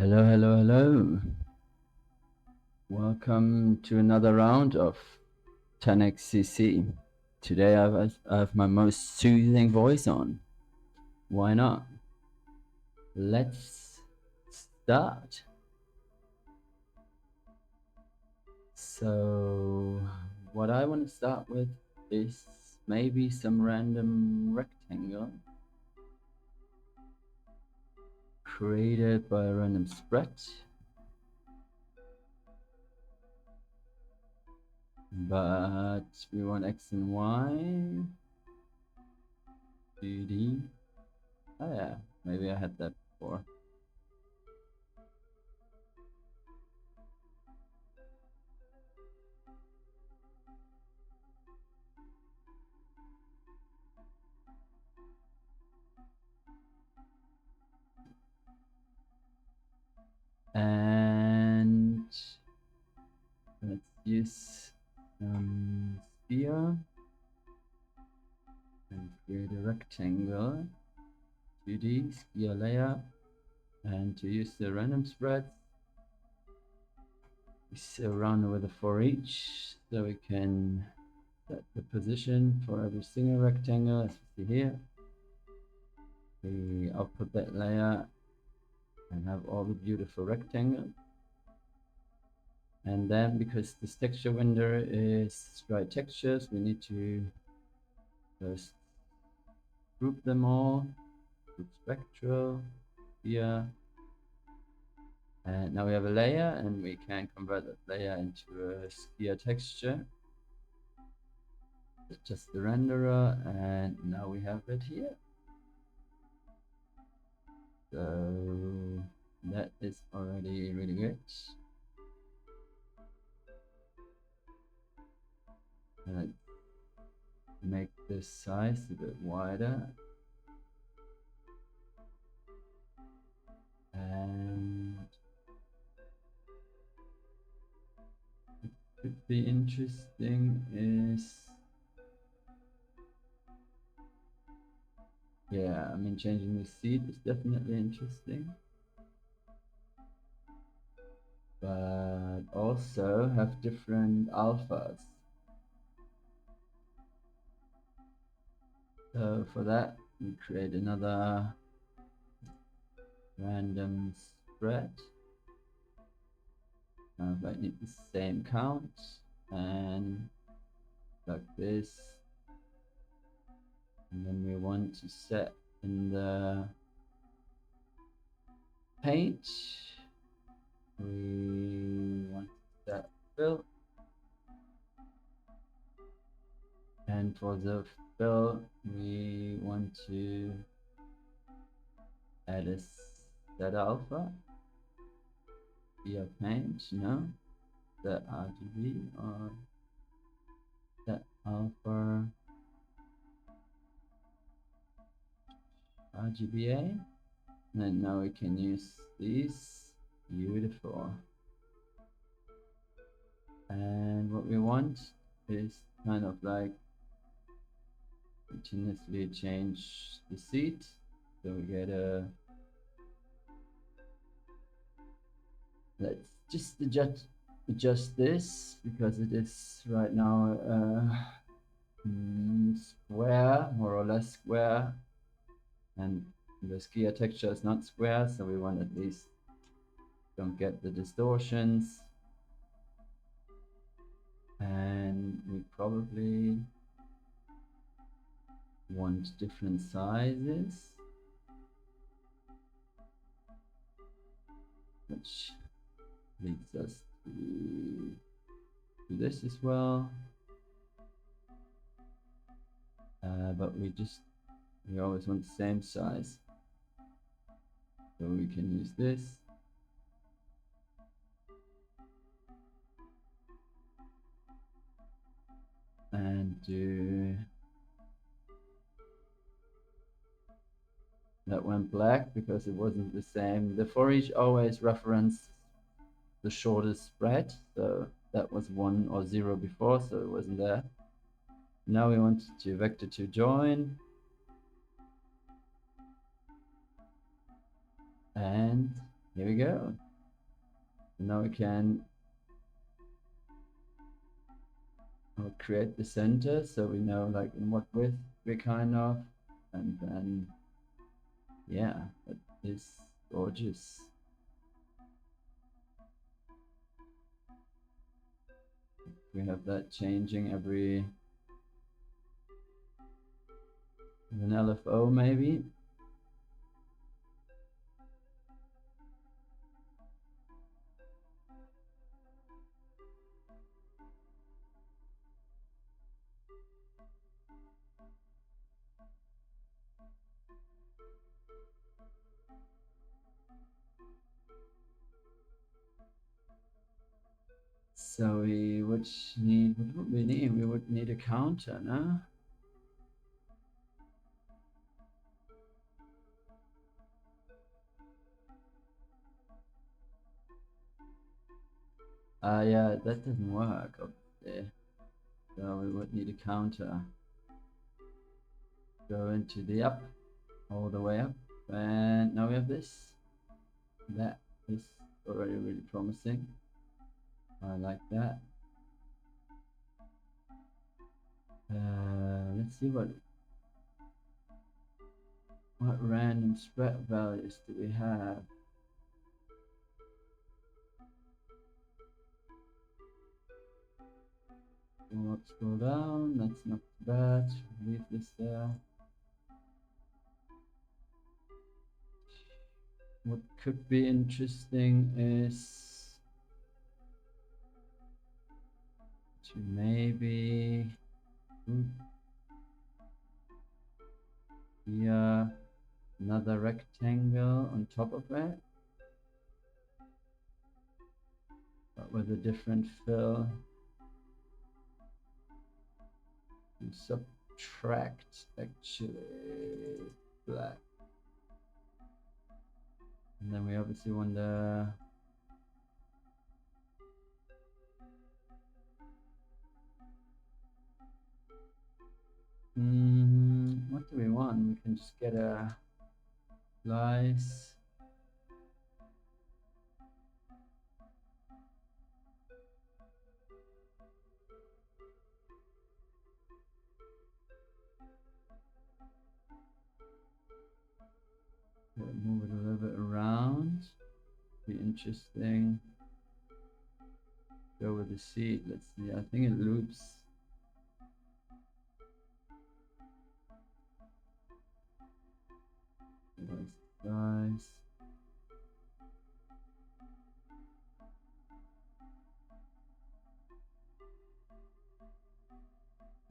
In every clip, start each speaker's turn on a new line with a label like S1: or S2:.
S1: Hello, hello, hello. Welcome to another round of 10xcc. Today I have my most soothing voice on. Why not? Let's start. So, what I want to start with is maybe some random rectangle created by a random spread. But we want x and y, 2D. Oh yeah, maybe I had that before. And let's use sphere and create a rectangle, 2D sphere layer. And to use the random spread, we surround it with a for each, so we can set the position for every single rectangle, as we see here. We output that layer and have all the beautiful rectangles. And then, because this texture window is sprite textures, we need to first group them all, group spectral here. And now we have a layer, and we can convert that layer into a sphere texture. Just the renderer, and now we have it here. So that is already really good. Let's make this size a bit wider. And what could be interesting is, yeah, I mean, changing the seed is definitely interesting. But also have different alphas. So for that, we create another random spread. I need the same count and like this. And then we want to set in the paint, we want to set fill. And for the fill, we want to add a set alpha via paint, no? The RGB or set alpha RGBA. And now we can use these. Beautiful. And what we want is kind of like continuously change the seed. So we get a, let's just adjust this because it is right now square, more or less square, and the skier texture is not square, so we want at least don't get the distortions. And we probably want different sizes, which leads us to this as well. But we always want the same size, so we can use this. And do that went black because it wasn't the same. The for each always referenced the shortest spread, so that was 1 or 0 before, so it wasn't there. Now we want to vector to join, and Here we go. Now we can create the center so we know like in what width we're kind of, and then yeah, that is gorgeous. We have that changing every an LFO maybe. So we would need, what would we need? We would need a counter, no? Yeah, that doesn't work up there. So we would need a counter. Go into the up, all the way up. And now we have this. That is already really promising. I like that. Let's see what random spread values do we have? We'll scroll down. That's not bad. Leave this there. What could be interesting is to maybe here another rectangle on top of it, but with a different fill. And subtract actually black. And then we obviously want the what do we want? We can just get a slice. Move it a little bit around. Be interesting. Go with the seed. Let's see. I think it loops. Guys.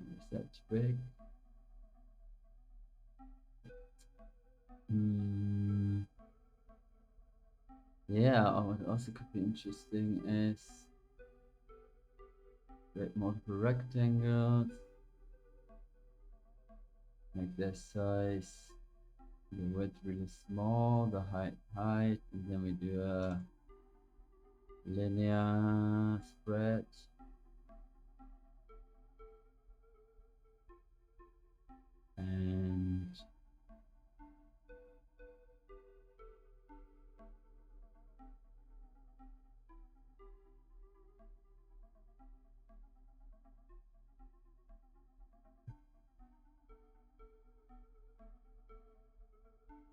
S1: Is that too big? Yeah, what also could be interesting is create multiple rectangles, make their size, the width really small, the height, and then we do a linear spread. And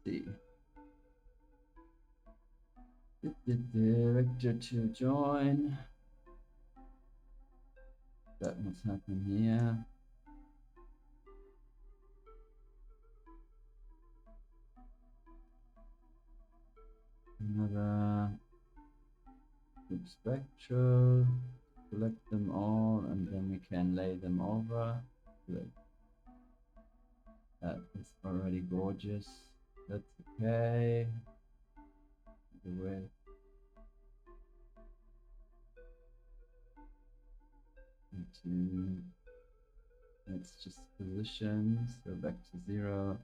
S1: see. The vector to join. That must happen here. Another group spectral. Select them all, and then we can lay them over. Good. That is already gorgeous. That's okay. The width. Into it's just position, so back to 0.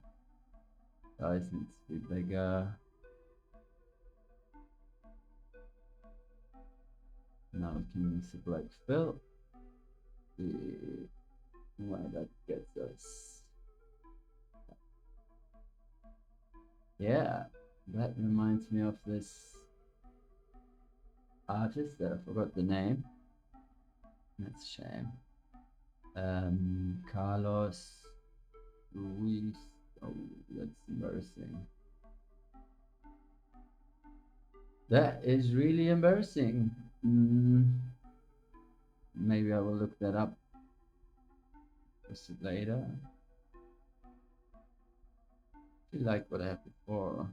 S1: Size needs to be bigger. Now we can select fill. See where that gets us. Yeah, that reminds me of this artist that I forgot the name. That's a shame. Carlos Ruiz. Oh, that's embarrassing. That is really embarrassing. Maybe I will look that up. Post it later. I like what I have before.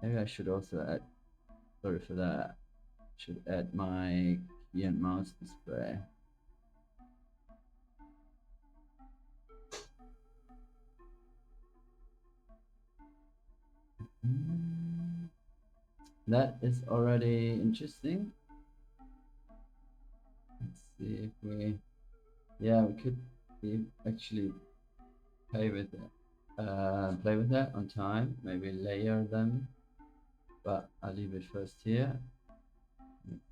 S1: Maybe I should also add. Sorry for that. Should add my key and mouse display. That is already interesting. Let's see if we, yeah, we could actually play with that on time. Maybe layer them, but I'll leave it first here. Let's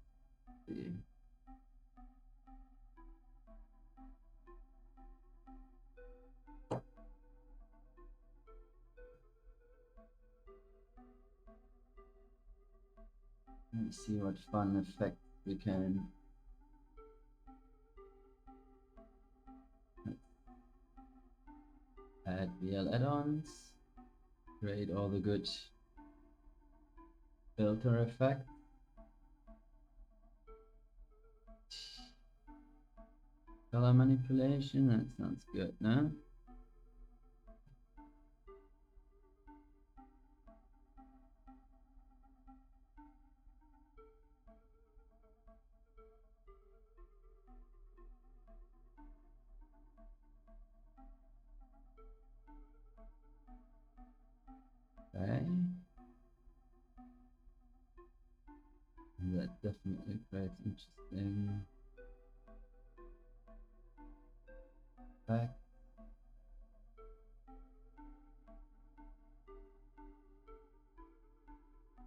S1: see. Let's see what fun effect we can. Add VL add-ons. Create all the good filter effect. Color manipulation, that sounds good, no? Okay. That definitely creates interesting effect.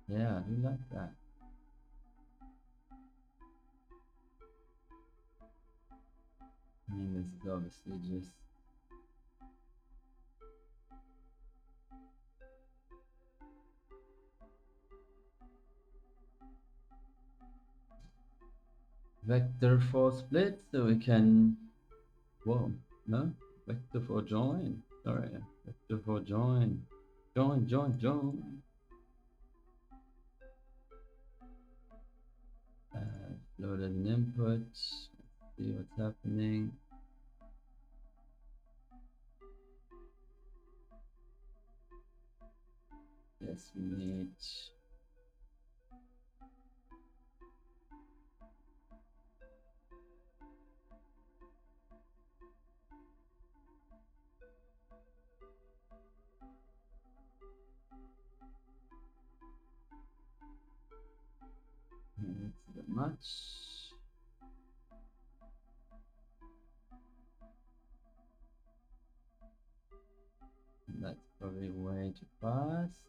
S1: Yeah, I do like that. I mean, this is obviously just vector for split, so we can, whoa, no, vector for join, sorry, vector for join, join. Loaded an input, let's see what's happening. Yes, we need it's a bit much. That's probably way too fast.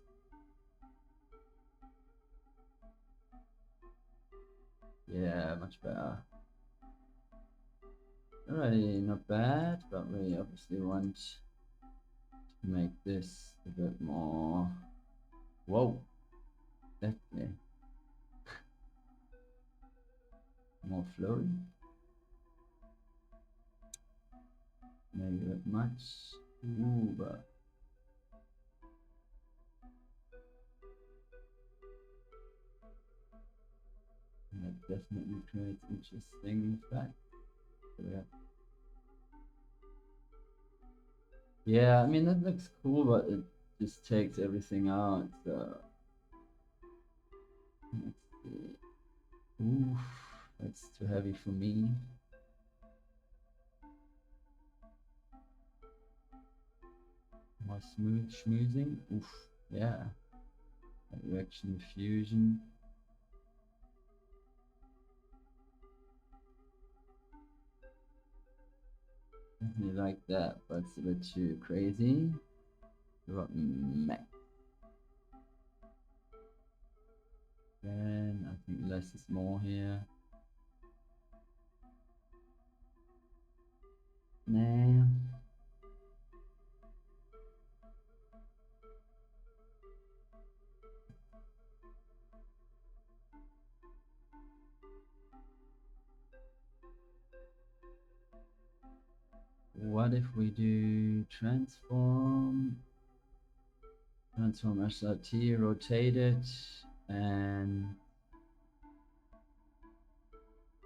S1: Yeah, much better. Alrighty, not bad, but we obviously want to make this a bit more. Whoa, definitely more flowy. Maybe a bit much. Ooh, but that definitely creates interesting effect. Yeah, I mean that looks cool, but it just takes everything out. So let's see. Oof, that's too heavy for me. More smooth schmoozing. Oof, yeah. Direction fusion. Definitely like that, but it's a bit too crazy. What meh. Then I think less is more here. Nah. what if we do transform SRT, rotate it, and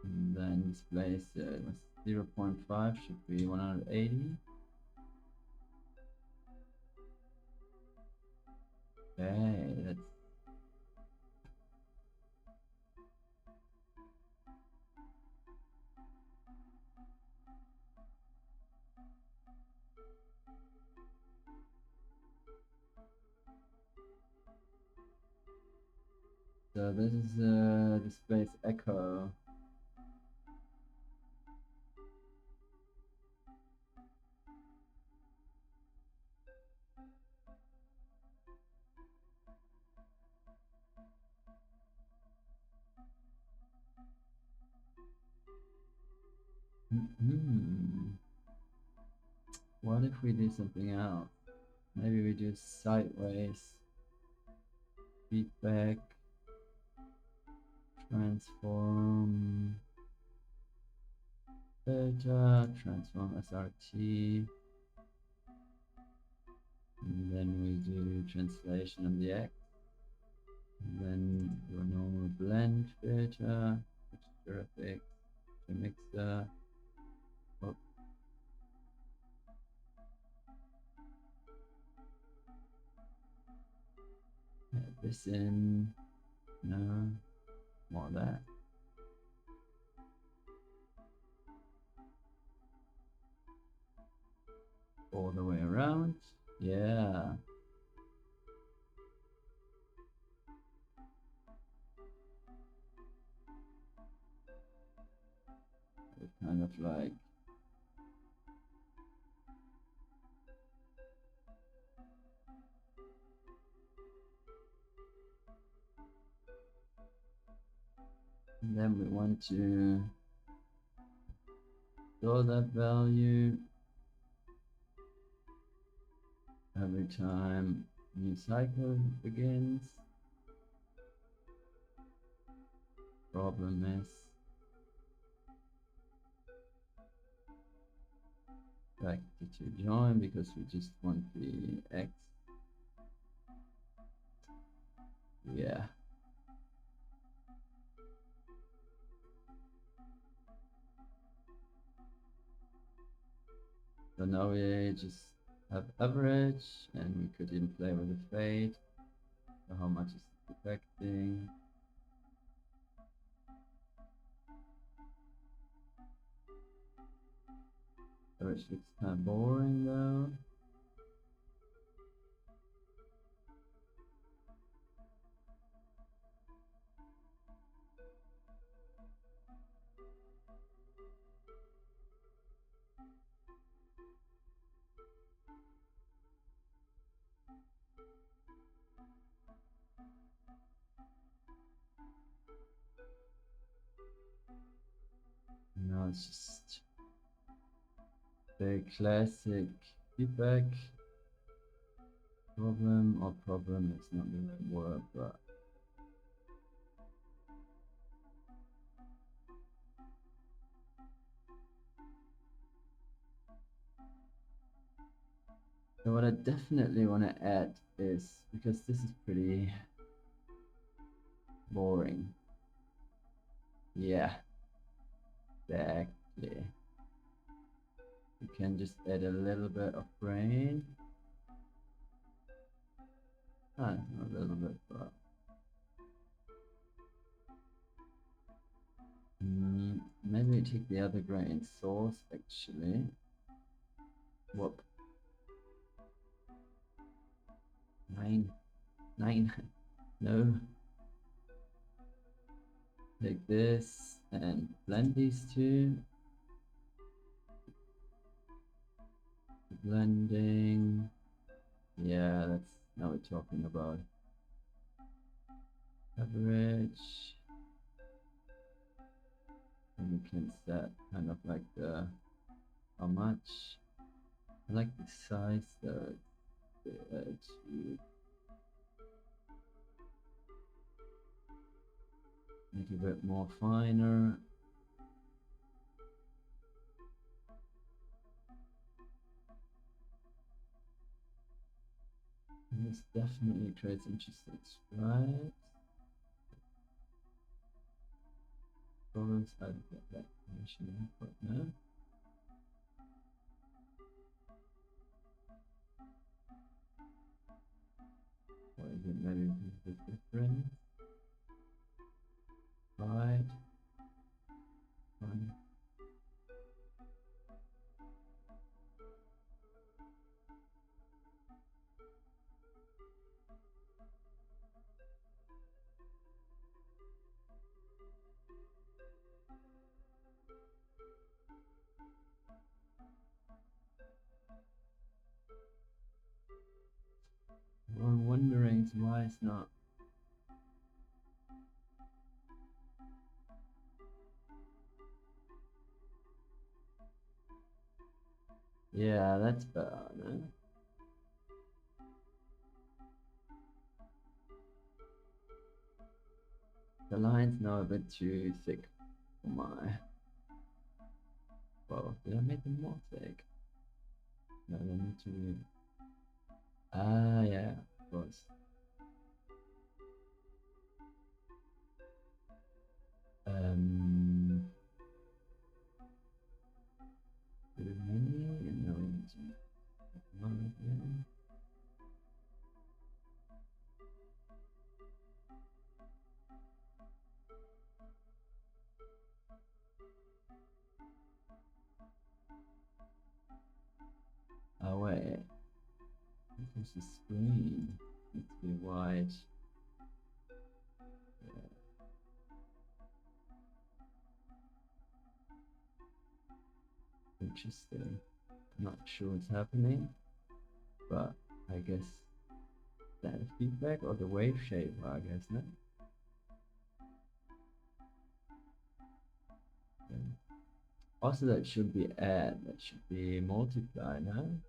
S1: then displace 0.5 should be 180. Okay, that's so this is displace echo. What if we do something else? Maybe we do sideways feedback, transform beta, transform SRT, and then we do translation on the X, and then your normal blend beta, texture effects, the mixer. Oh. Add this in. No, more of that. All the way around. Yeah. It's kind of like and then we want to store that value every time new cycle begins. Problem is back to join because we just want the X. Yeah. So now we just have average and we could even play with the fade. So how much is it affecting? Average looks kind of boring though. No, it's just the classic feedback problem or problem. It's not the right word, but so what I definitely want to add is, because this is pretty boring. Yeah, exactly. You can just add a little bit of brain. Ah, not a little bit, but maybe take the other grain source actually. Whoop. Nine. No. Take this and blend these two. Blending. Yeah, that's now we're talking about average. And we can set kind of like the how much. I like the size though. Make it a bit more finer. definitely creates interesting stripes. Problems, how to get that information input now. Or is it maybe because it's different? Right. Fine. I'm wondering why it's not. Yeah, that's better, no? The line's now a bit too thick for my. Well, did I make them more thick? No, they need to be. Ah, yeah, of course. Too many, and now we need to make one again. Oh wait, this is screen. Needs to be wide. Yeah. Interesting. Not sure what's happening, but I guess that is feedback or the wave shape, I guess, no? Okay. Also, that should be add, that should be multiply, no?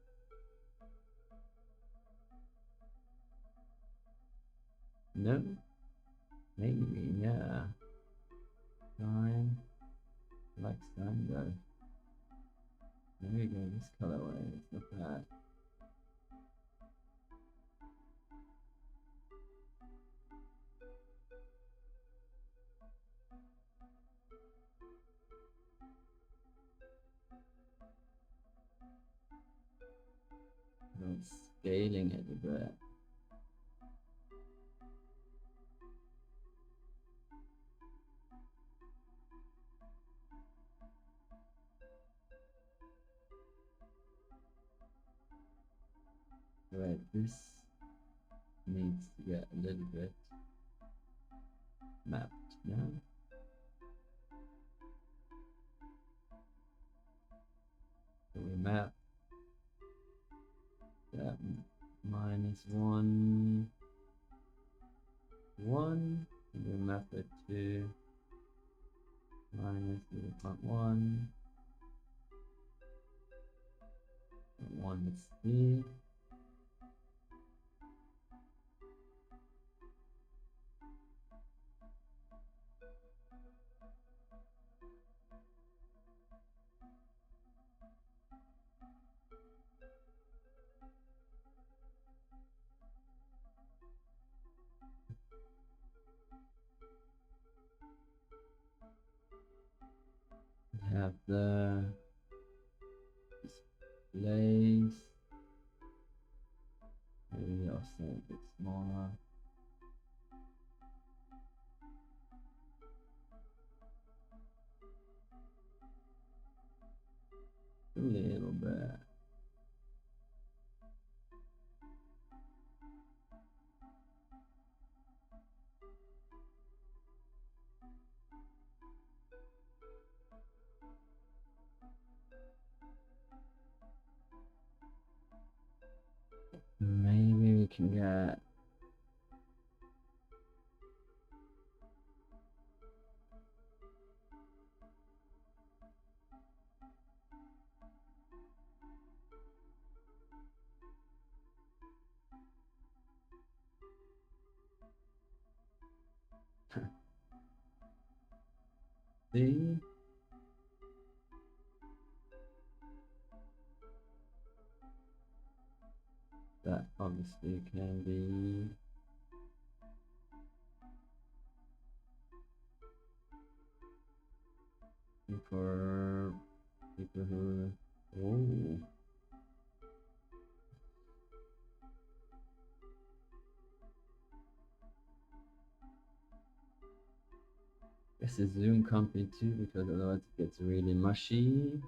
S1: No? Maybe, yeah. Sign, like sign though. There we go, this colorway, it's not bad. I'm scaling it a bit. Right, this needs to get a little bit mapped now. So we map that -1, 1, and we map it to -0.1, 1 is C. We have the displays. Maybe also a bit smaller. A little bit. Maybe we can get C. That, oh obviously can be for people who, oh, this is Zoom company too, because otherwise it gets really mushy.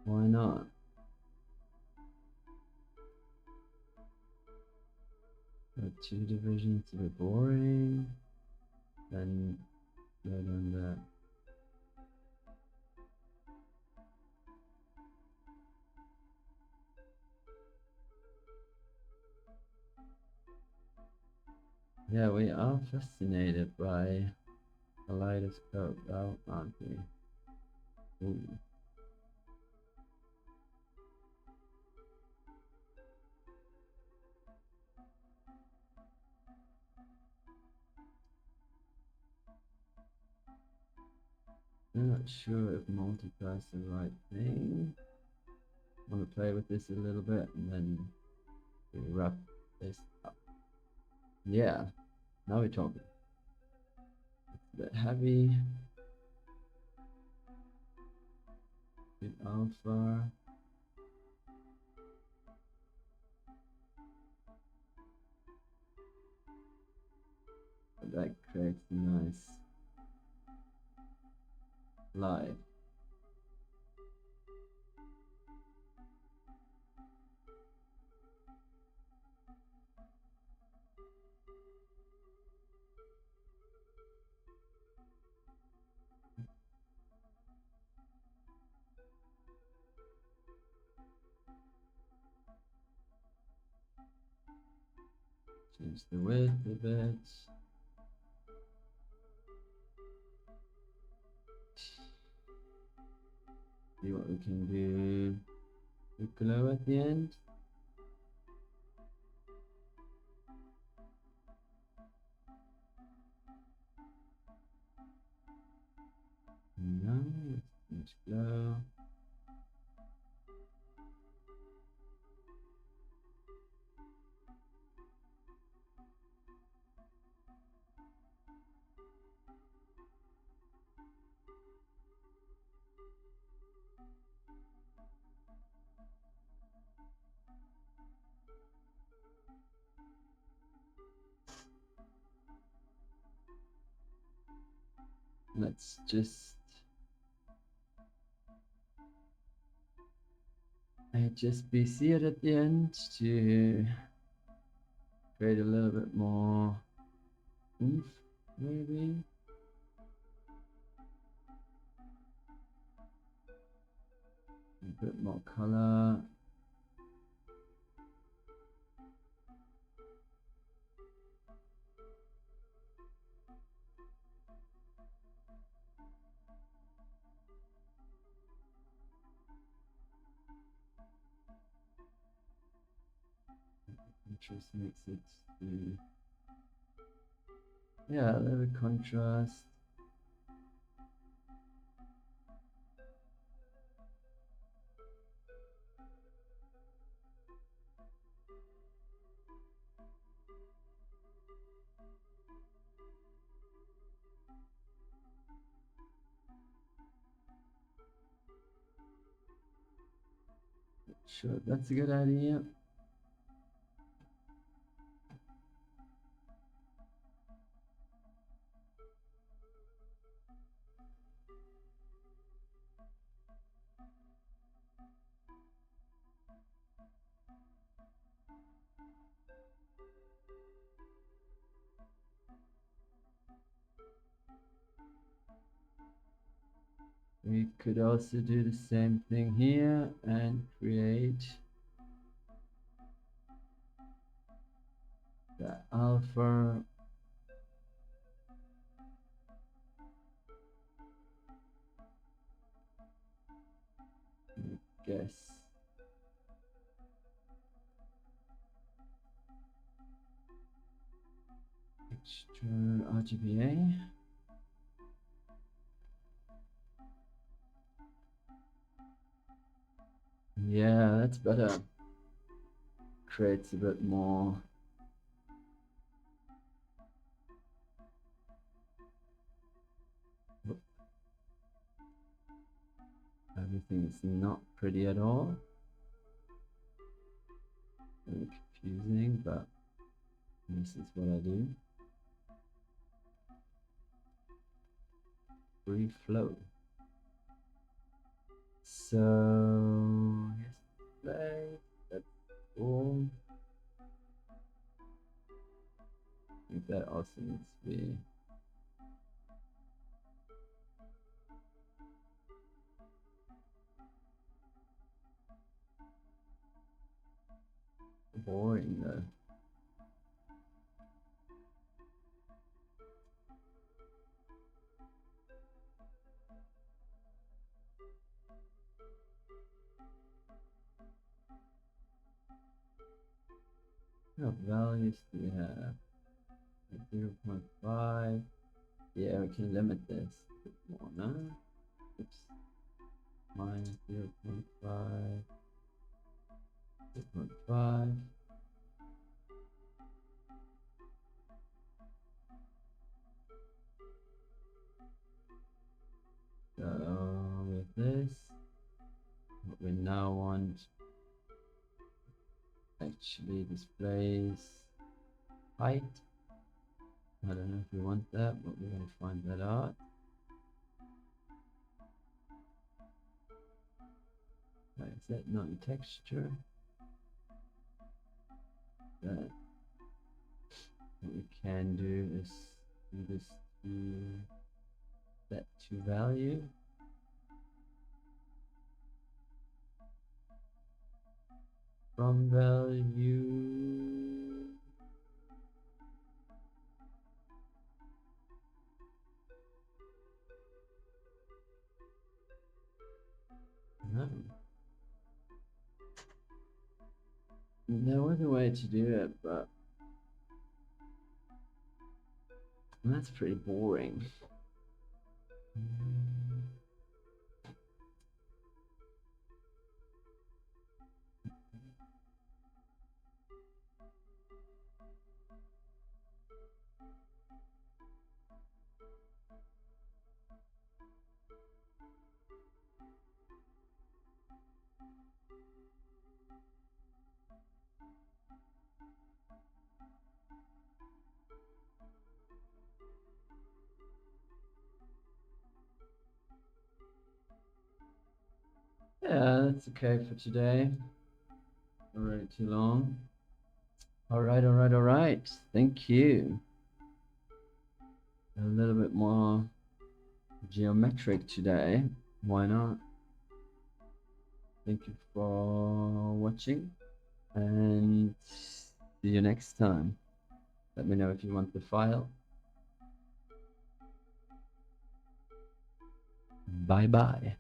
S1: Why not? Two divisions, a bit boring. Then go down that. Yeah, we are fascinated by kaleidoscope, aren't we? Ooh. I'm not sure if multiply is the right thing. I want to play with this a little bit and then we wrap this up. Yeah, now we're talking. It's a bit heavy. Bit alpha. But that creates a nice light. Change the width a bit. See what we can do with glow at the end. No, let's glow. Let's just HSBC it at the end to create a little bit more oomph, maybe. A bit more color. Contrast makes it do, yeah, a little bit contrast. Sure, that's a good idea. We could also do the same thing here and create the alpha. I guess extra RGBA. Yeah, that's better. Creates a bit more. Everything's not pretty at all. Very confusing, but this is what I do. Free flow. So yes, play. That's all. I think that also needs to be boring though. What values do we have? 0.5. Yeah, we can limit this a bit more, no? Oops. Minus 0.5. 0.5. So with this, what we now want actually displays height. I don't know if we want that, but we're going to find that out. Right, is that not in texture? That what we can do is do this to set to value. From value. No. There was a way to do it, but that's pretty boring. Yeah, that's okay for today. Already too long. All right. Thank you. A little bit more geometric today. Why not? Thank you for watching and see you next time. Let me know if you want the file. Bye bye.